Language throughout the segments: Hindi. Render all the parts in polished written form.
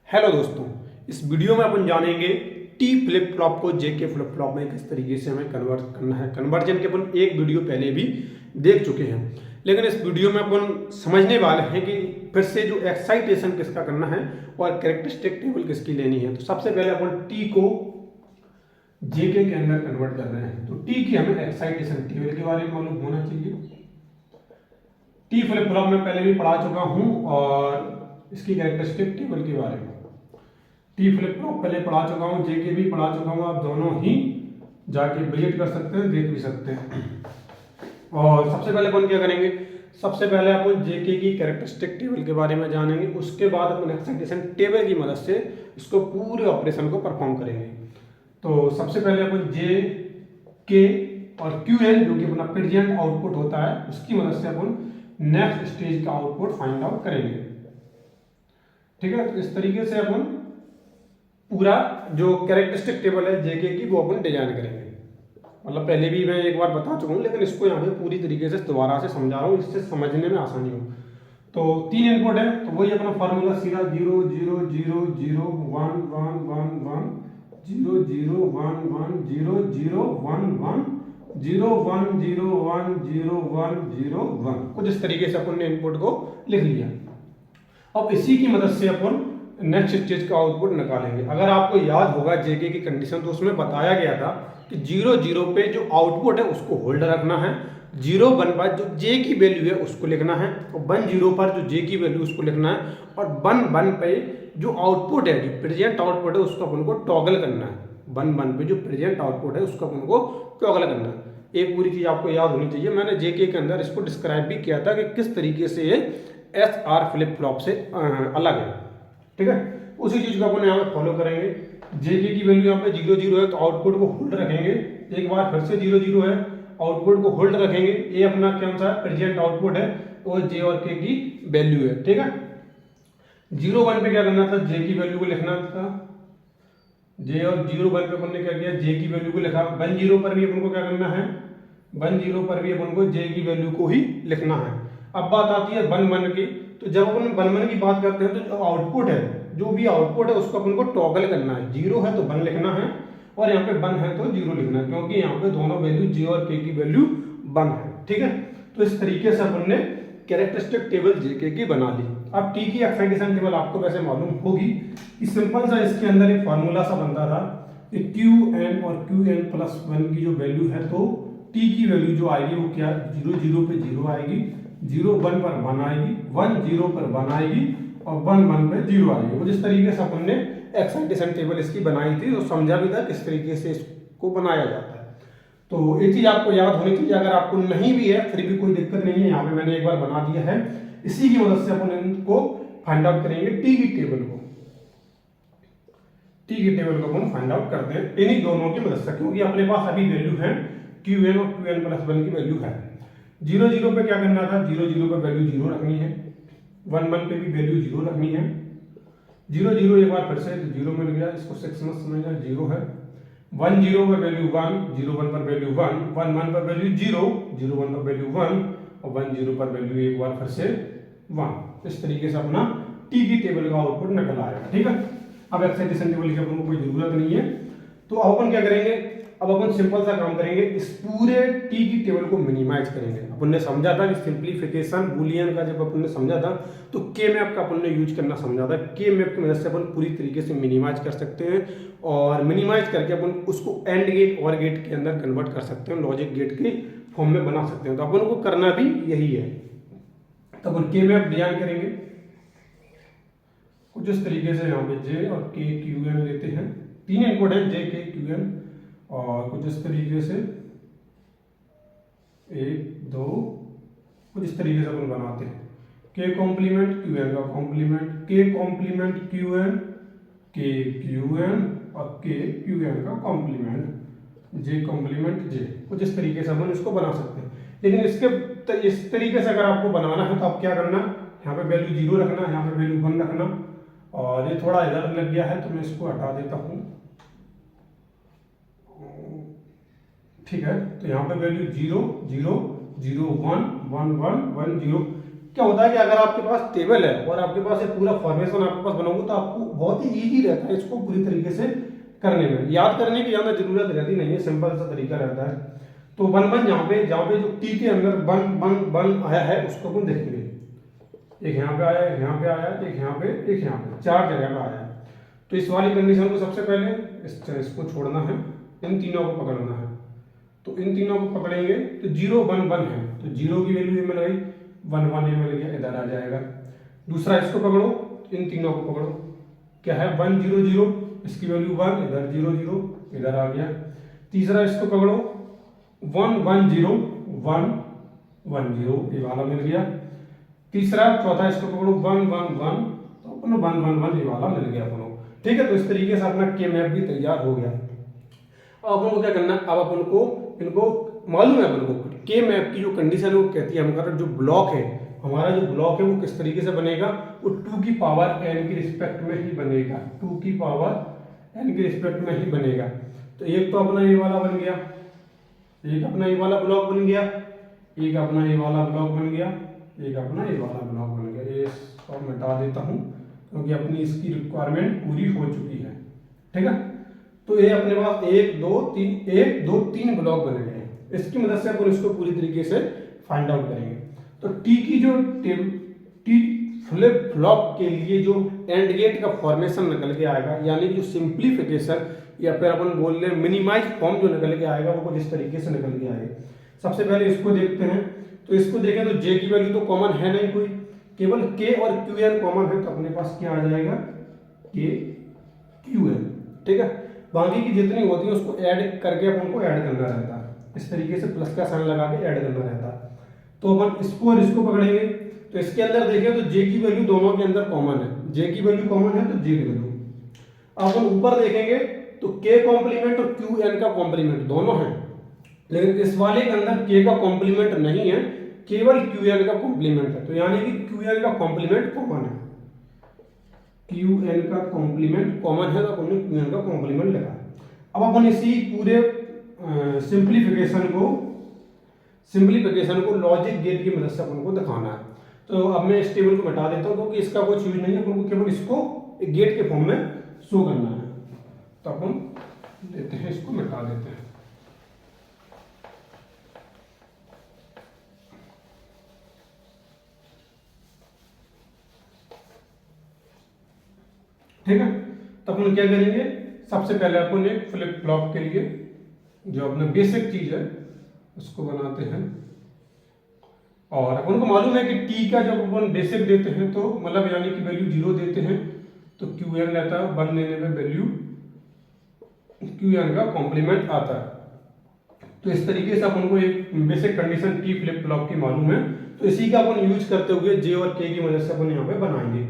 हेलो दोस्तों, इस वीडियो में अपन जानेंगे टी फ्लिप फ्लॉप को जे के फ्लिप फ्लॉप में किस तरीके से हमें कन्वर्ट करना है। कन्वर्जन के अपन एक वीडियो पहले भी देख चुके हैं, लेकिन इस वीडियो में अपन समझने वाले हैं कि फिर से जो एक्साइटेशन किसका करना है और कैरेक्टरिस्टिक टेबल किसकी लेनी है। तो सबसे पहले अपन टी को जेके के अंदर कन्वर्ट कर रहे हैं, तो टी की हमें एक्साइटेशन टेबल के बारे में मालूम होना चाहिए। टी फ्लिप फ्लॉप में पहले भी पढ़ा चुका हूं और इसकी कैरेक्टरिस्टिक टेबल के बारे में टी फ्लिप फ्लॉप पहले पढ़ा चुका हूं, जेके भी पढ़ा चुका हूं। आप दोनों ही जाके विजिट कर सकते हैं, देख भी सकते हैं। और सबसे पहले अपन क्या करेंगे, सबसे पहले अपन जेके की कैरेक्टरिस्टिक टेबल के बारे में जानेंगे, उसके बाद अपन एक्साइटेशन टेबल की मदद से इसको पूरे ऑपरेशन को परफॉर्म करेंगे। तो सबसे पहले अपन जे के और क्यू एल जो कि अपना प्रेजेंट आउटपुट होता है, उसकी मदद से अपन नेक्स्ट स्टेज का आउटपुट फाइंड आउट करेंगे। ठीक है, तो इस तरीके से अपन पूरा जो कैरेक्टरिस्टिक टेबल है जेके की वो अपन डिजाइन करेंगे। मतलब पहले भी मैं एक बार बता चुका हूँ, लेकिन इसको यहाँ पे पूरी तरीके से दोबारा से समझा रहा हूँ, इससे समझने में आसानी हो। तो 3 इनपुट है, तो वही अपना फॉर्मूला सीधा 0 0 0 0 1 1 1 1 0 0 1 1 0 0 1 1 0 1 0 1 0 1 0 1। कुछ इस तरीके से अपन ने इनपुट को लिख लिया। अब इसी की मदद से अपन नेक्स्ट स्टेज का आउटपुट निकालेंगे। अगर आपको याद होगा जेके की कंडीशन, तो उसमें बताया गया था कि 0 0 पे जो आउटपुट है उसको होल्ड रखना है, 0 1 पर जो जे की वैल्यू है उसको लिखना है, और 1 0 पर जो जे की वैल्यू उसको लिखना है, और 1 1 पे जो आउटपुट है, जो प्रेजेंट आउटपुट है, उसको अपन को टॉगल करना है। 1 1 पे जो प्रेजेंट आउटपुट है उसको अपन को टॉगल करना है। एक पूरी चीज आपको याद होनी चाहिए। मैंने जेके के अंदर इसको डिस्क्राइब भी किया था कि किस तरीके से ये एस आर फ्लिप फ्लॉप से अलग है। ठीक है, उसी चीज को अपन यहाँ पे फॉलो करेंगे। जेके की वैल्यू यहाँ पे 0 0 है, तो आउटपुट को होल्ड रखेंगे। एक बार फिर से 0 0 है, आउटपुट को होल्ड रखेंगे। ये अपना क्या सा प्रेजेंट आउटपुट है, और जे और के की वैल्यू है। ठीक है, 0 1 पे क्या करना था, जे की वैल्यू को लिखना था। जे और 0 1 पे अपन ने क्या किया, जे की वैल्यू को लिखा। 1 0 पर भी अपन को क्या करना है, 1 0 पर भी अपन को जे की वैल्यू को ही लिखना है। अब बात आती है 1 1 की। तो जब अपन 1 1 की बात करते हैं, तो जो आउटपुट है, जो भी आउटपुट है, उसको अपन को टॉगल करना है। 0 है तो 1 लिखना है, और यहाँ पे 1 है तो 0 लिखना है, क्योंकि यहाँ पे दोनों वैल्यू जे और के की वैल्यू 1 है। ठीक है, तो इस तरीके से अपन ने कैरेक्टरिस्टिक टेबल जेके की बना ली। अब टी की एक्साइटेशन टेबल आपको वैसे मालूम होगी कि सिंपल सा इसके अंदर एक फॉर्मूला सा बनता था कि क्यू एन और क्यू एन प्लस 1 की जो वैल्यू है, तो टी की वैल्यू जो आएगी वो क्या, 0 0 पे 0 आएगी, 0 1 पर 1 आएगी, 1 0 पर 1 आएगी, और 1 1 पे 0 आएगी। वो जिस तरीके से अपन ने एक्साइटेशन टेबल इसकी बनाई थी, तो समझा भी था किस तरीके से इसको बनाया जाता है। तो ये चीज आपको याद होनी चाहिए। अगर आपको नहीं भी है फिर भी कोई दिक्कत नहीं है, यहाँ पे मैंने एक बार बना दिया है। इसी की मदद से अपन इनको फाइंड आउट करेंगे, टी की टेबल को। टी की टेबल को अपन फाइंड आउट करते हैं इन्हीं दोनों की मदद से, क्योंकि अपने पास अभी वैल्यू है क्यू एन और क्यू एन प्लस 1 की वैल्यू है। 0 0 पे क्या करना था, 0 0 पे वैल्यू 0 रखनी है, 1 1 पे भी वैल्यू 0 रखनी है। 0 0 एक बार फिर से 0 मिल गया, इसको 6 मत समझना, 0 है। 1 0 पर वैल्यू 1, 0 1 पर वैल्यू 1, 1 1 पर वैल्यू 0, 0 1 पर वैल्यू 1, और 1 0 पर वैल्यू एक बार फिर से 1। इस तरीके से अपना टी की टेबल का आउटपुट निकल आएगा। ठीक है, अब एक्साइटेशन टेबल की अपन को कोई जरूरत नहीं है। तो अब अपन क्या करेंगे, अब अपन सिंपल सा काम करेंगे, इस पूरे टी की टेबल को मिनिमाइज करेंगे। अपन ने समझा था कि सिंप्लीफिकेशन बूलियन का जब अपन ने समझा था, तो के मैप का अपन ने यूज करना समझा था। के मैप की मदद से अपन पूरी तरीके से मिनिमाइज कर सकते हैं, और मिनिमाइज करके अपन उसको एंड गेट और गेट के अंदर कन्वर्ट कर सकते हैं, लॉजिक गेट के फॉर्म में बना सकते हैं। तो अपन को करना भी यही है। तो अपन के मैप डिजाइन करेंगे कुछ इस तरीके से। यहाँ पे जे और के क्यू एन लेते हैं, 3 इनपुट है, जे के क्यू एन, और कुछ इस तरीके से 1 2 कुछ इस तरीके से अपन बनाते हैं। के कॉम्प्लीमेंट क्यू एन का कॉम्प्लीमेंट, के कॉम्प्लीमेंट क्यू एन, के क्यू एन, और के क्यू एन का कॉम्प्लीमेंट, जे कॉम्प्लीमेंट जे। कुछ इस तरीके से अपन इसको बना सकते हैं। लेकिन इसके इस तरीके से अगर आपको बनाना है, तो आप क्या करना, यहाँ पे वैल्यू 0 रखना, यहाँ पे वैल्यू 1 रखना, और ये थोड़ा इधर लग गया है तो मैं इसको हटा देता हूँ। ठीक है, तो यहाँ पे वैल्यू 0 0 0 1 1 1 1 0। क्या होता है कि अगर आपके पास टेबल है और आपके पास एक पूरा फॉर्मेशन आपके पास बनाओगे तो आपको बहुत ही ईजी रहता है इसको पूरी तरीके से करने में। याद करने की ज़्यादा जरूरत रहती नहीं है, सिंपल सा तरीका रहता है। तो वन वन जहाँ पे जो टी के अंदर वन वन वन आया है उसको अपन देखेंगे। एक यहाँ पे आया, एक यहाँ पे आया, एक यहाँ पे, एक यहाँ पे, 4 जगह पे आया है। तो इस वाली कंडीशन को सबसे पहले इसको छोड़ना है, इन तीनों को पकड़ना है। तो इन तीनों को पकड़ेंगे तो 0 1 1 है, तो 0 की वैल्यू ये मिल गई, 1 1 ये मिल गया, इधर आ जाएगा। दूसरा इसको पकड़ो, इन तीनों को पकड़ो, क्या है 1 0 0, इसकी वैल्यू 1, इधर 0 0, इधर आ गया। तीसरा इसको पकड़ो 1 1 0 1 1 0, ये वाला मिल गया। तीसरा चौथा इसको पकड़ो 1 1 1, तो अपन 1 1 1 ये वाला मिल गया अपन को। ठीक है, तो इस तरीके से अपना के मैप भी तैयार हो गया। अब अपन को क्या करना है, अब अपन को इनको मालूम है अपन को के मैप की जो कंडीशन है वो कहती है हमारा जो ब्लॉक है, हमारा जो ब्लॉक है वो किस तरीके से बनेगा, वो 2 की पावर n की रिस्पेक्ट में ही बनेगा, 2 की पावर n की रिस्पेक्ट में ही बनेगा। तो एक तो अपना ये वाला बन गया, एक अपना ये वाला ब्लॉक बन गया, एक अपना ये वाला ब्लॉक बन गया, एक अपना ये वाला ब्लॉक बन गया। ये इसको मिटा देता हूँ क्योंकि अपनी इसकी रिक्वायरमेंट पूरी हो चुकी है। ठीक है, तो ये अपने पास 1 2 3 ब्लॉक बन गए हैं। इसकी मदद से अपन इसको पूरी तरीके से फाइंड आउट करेंगे। तो टी की जो टी फ्लिप फ्लॉप के लिए जो एंड गेट का फॉर्मेशन निकल के आएगा, यानी कि जो सिंप्लीफिकेशन या फिर अपन बोल रहे हैं मिनिमाइज फॉर्म जो निकल के आएगा वो कुछ इस तरीके से निकल के आएगा। सबसे पहले इसको देखते हैं। तो इसको देखें तो जे की वैल्यू तो कॉमन है नहीं कोई, केवल के और क्यू एन कॉमन है, तो अपने पास क्या आ जाएगा के क्यू एन। ठीक है, बाकी की जितनी होती है उसको ऐड करके अपन को ऐड करना रहता है, इस तरीके से प्लस का साइन लगा के ऐड करना रहता है। तो अपन इसको और इसको पकड़ेंगे, तो इसके अंदर देखें तो जे की वैल्यू दोनों के अंदर कॉमन है, जे की वैल्यू कॉमन है तो जे की वैल्यू। अपन ऊपर देखेंगे तो के कॉम्प्लीमेंट और क्यू एन का कॉम्प्लीमेंट दोनों है, लेकिन इस वाले के अंदर के का कॉम्प्लीमेंट नहीं है, केवल क्यू एन का कॉम्प्लीमेंट है। तो यानी कि क्यू एन का कॉम्प्लीमेंट कॉमन है, क्यू एन का कॉम्प्लीमेंट कॉमन है, तो अपन ने क्यू एन का कॉम्प्लीमेंट लगा। अब अपन इसी पूरे सिंप्लीफिकेशन को लॉजिक गेट की मदद से अपन को दिखाना है। तो अब मैं इस टेबल को मिटा देता हूँ क्योंकि इसका कोई यूज नहीं है, अपन को केवल इसको एक गेट के फॉर्म में शो करना है। तो अपन देते हैं, इसको मिटा देते हैं। ठीक है, तो अपन क्या करेंगे, सबसे पहले अपन एक फ्लिप फ्लॉप के लिए जो अपना बेसिक चीज है उसको बनाते हैं। और अपन को मालूम है कि टी का जब अपन बेसिक देते हैं तो मतलब यानी कि वैल्यू 0 देते हैं तो क्यू एन रहता है, 1 देने में वैल्यू क्यू एन का कॉम्प्लीमेंट आता है। तो इस तरीके से अपन को एक basic condition T flip flop की मालूम है, तो इसी का अपन यूज करते हुए जे और के की मदद से अपन यहाँ पे बनाएंगे।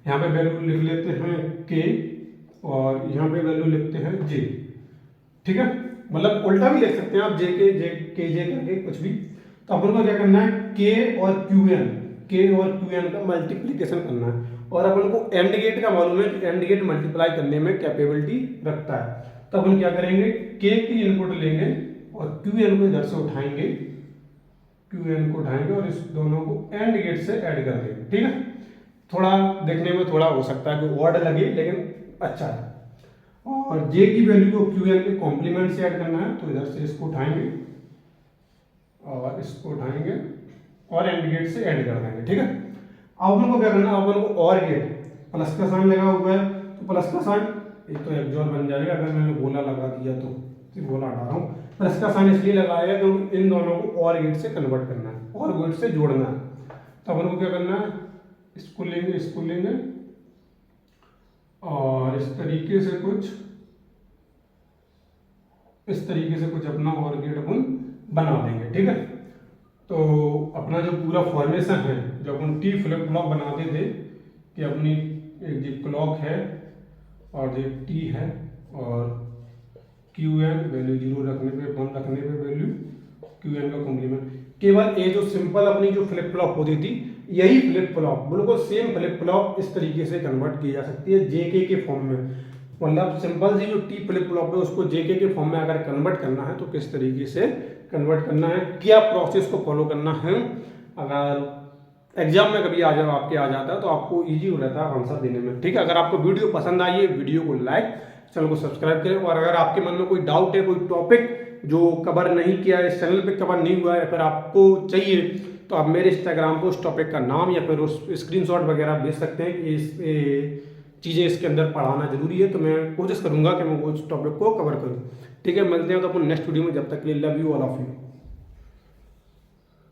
यहाँ पे वैल्यू लिख लेते हैं के और यहाँ पे वैल्यू लिखते हैं जे। ठीक है, मतलब उल्टा भी लिख सकते हैं आप, जे करके कुछ भी। तो अपन को क्या करना है, के और क्यू एन का मल्टीप्लीकेशन करना है। और अपन को एंड गेट का मालूम है कि एंड गेट मल्टीप्लाई करने में कैपेबिलिटी रखता है। तो अपन क्या करेंगे, के की इनपुट लेंगे और क्यू एन को इधर से उठाएंगे, और इस दोनों को एंड गेट से ऐड कर देंगे। ठीक है, थोड़ा देखने में थोड़ा हो सकता है कि ऑड लगे, लेकिन अच्छा है। और जे की वैल्यू को क्यू एन के कॉम्प्लीमेंट से ऐड करना है, तो इधर से इसको उठाएंगे और इसको उठाएंगे और एंड गेट से ऐड कर देंगे। ठीक है, अब अपन को क्या करना है, अपन को और गेट प्लस का साइन लगा हुआ है, तो प्लस का साइन एक तो एक्सोर बन जाएगा। अगर मैंने गोला लगा दिया तो गोला हटा रहा हूँ, प्लस का साइन इसलिए लगाया क्योंकि इन दोनों को और गेट से कन्वर्ट करना है, और गेट से जोड़ना है। तो अपन को क्या करना है, इसको लेंगे और इस तरीके से कुछ अपना और गेट अपन बना देंगे। ठीक है, तो अपना जो पूरा फॉर्मेशन है जो अपन टी फ्लिप फ्लॉप बनाते थे कि अपनी एक जो क्लॉक है और जो टी है और क्यू एन वैल्यू 0 रखने पे 1 रखने पे वैल्यू क्यू एन का कॉम्प्लीमेंट, केवल ये जो सिंपल अपनी जो फ्लिप फ्लॉप होती थी यही फ्लिप फ्लॉप बिल्कुल सेम फ्लिप फ्लॉप इस तरीके से कन्वर्ट की जा सकती है जेके के फॉर्म में। मतलब सिंपल सी जो टी फ्लिप फ्लॉप है उसको जेके के फॉर्म में अगर कन्वर्ट करना है तो किस तरीके से कन्वर्ट करना है, क्या प्रोसेस को फॉलो करना है, अगर एग्जाम में कभी आपके आ जाता है तो आपको ईजी हो रहता है आंसर देने में। ठीक है, अगर आपको वीडियो पसंद आई है, वीडियो को लाइक, चैनल को सब्सक्राइब करें। और अगर आपके मन में कोई डाउट है, कोई टॉपिक जो कवर नहीं किया है, इस चैनल पे कवर नहीं हुआ है, या फिर आपको चाहिए, तो आप मेरे इंस्टाग्राम पे उस टॉपिक का नाम या फिर उस स्क्रीनशॉट वगैरह भेज सकते हैं कि इस चीज़ें इसके अंदर पढ़ाना जरूरी है, तो मैं कोशिश करूंगा कि मैं उस टॉपिक को कवर करूँ। ठीक है, मिलते हैं तो अपन नेक्स्ट वीडियो में, जब तक के लिए love you all of you.